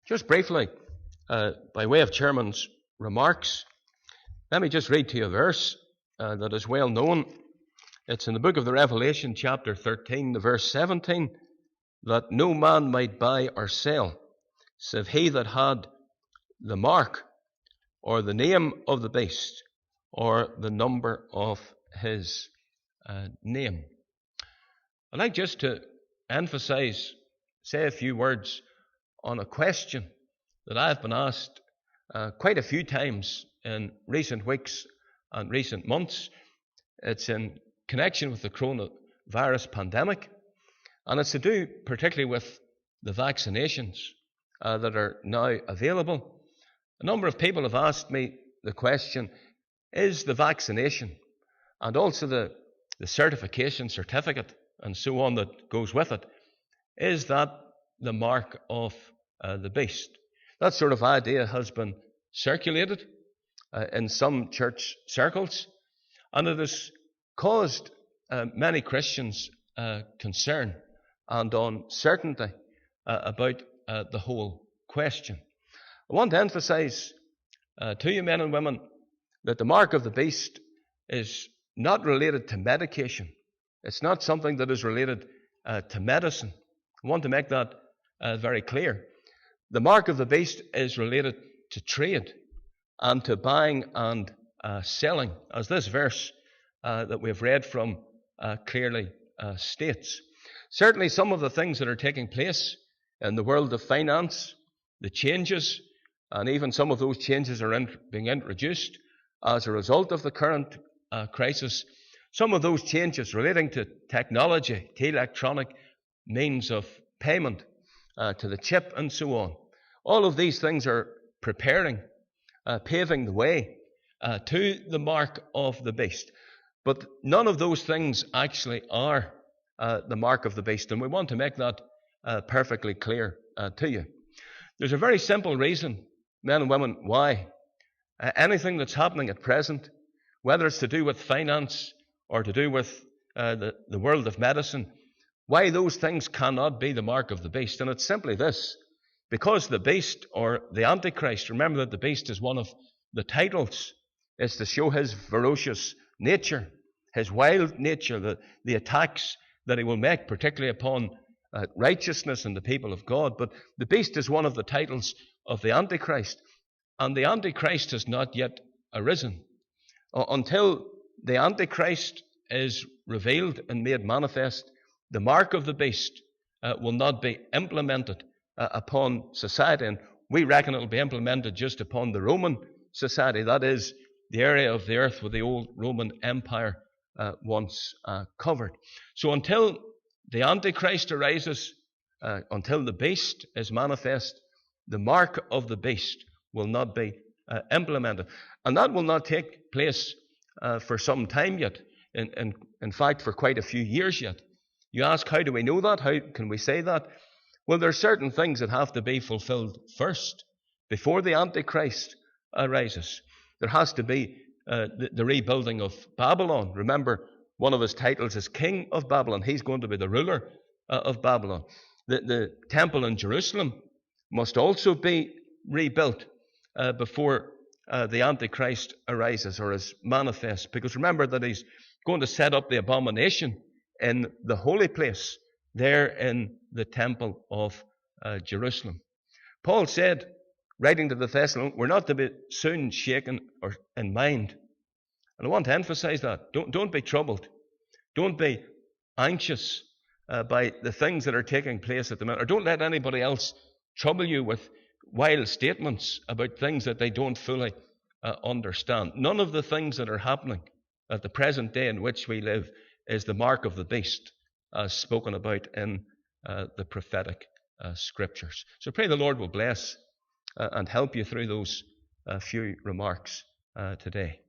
Just briefly, by way of Chairman's remarks, let me just read to you a verse that is well known. It's in the book of the Revelation, chapter 13, the verse 17, that no man might buy or sell, save he that had the mark, or the name of the beast, or the number of his name. I'd like just to emphasize, say a few words on a question that I've been asked quite a few times in recent weeks and recent months. It's in connection with the coronavirus pandemic, and it's to do particularly with the vaccinations that are now available. A number of people have asked me the question, is the vaccination and also the certificate and so on that goes with it, is that the mark of the beast? That sort of idea has been circulated in some church circles, and it has caused many Christians concern and uncertainty about the whole question. I want to emphasize to you, men and women, that the mark of the beast is not related to medication. It's not something that is related to medicine. I want to make that very clear. The mark of the beast is related to trade and to buying and selling, as this verse that we've read from clearly states. Certainly some of the things that are taking place in the world of finance, the changes, and even some of those changes are being introduced as a result of the current crisis. Some of those changes relating to technology, to electronic means of payment, to the chip and so on. All of these things are paving the way to the mark of the beast. But none of those things actually are the mark of the beast, and we want to make that perfectly clear to you. There's a very simple reason, men and women, why anything that's happening at present, whether it's to do with finance or to do with the world of medicine, why those things cannot be the mark of the beast. And it's simply this: because the beast, or the Antichrist, remember that the beast is one of the titles, is to show his ferocious nature, his wild nature, the attacks that he will make, particularly upon righteousness and the people of God. But the beast is one of the titles of the Antichrist, and the Antichrist has not yet arisen. Until the Antichrist is revealed and made manifest, the mark of the beast will not be implemented upon society. And we reckon it will be implemented just upon the Roman society. That is, the area of the earth where the old Roman Empire once covered. So until the Antichrist arises, until the beast is manifest, the mark of the beast will not be implemented. And that will not take place for some time yet. In fact, for quite a few years yet. You ask, how do we know that? How can we say that? Well, there are certain things that have to be fulfilled first before the Antichrist arises. There has to be the rebuilding of Babylon. Remember, one of his titles is King of Babylon. He's going to be the ruler of Babylon. The temple in Jerusalem must also be rebuilt before the Antichrist arises or is manifest. Because remember that he's going to set up the abomination in the holy place there in the temple of Jerusalem. Paul said, writing to the Thessalonians, we're not to be soon shaken or in mind. And I want to emphasize that. Don't be troubled. Don't be anxious by the things that are taking place at the minute. Or don't let anybody else trouble you with wild statements about things that they don't fully understand. None of the things that are happening at the present day in which we live is the mark of the beast as spoken about in the prophetic scriptures. So pray the Lord will bless and help you through those few remarks today.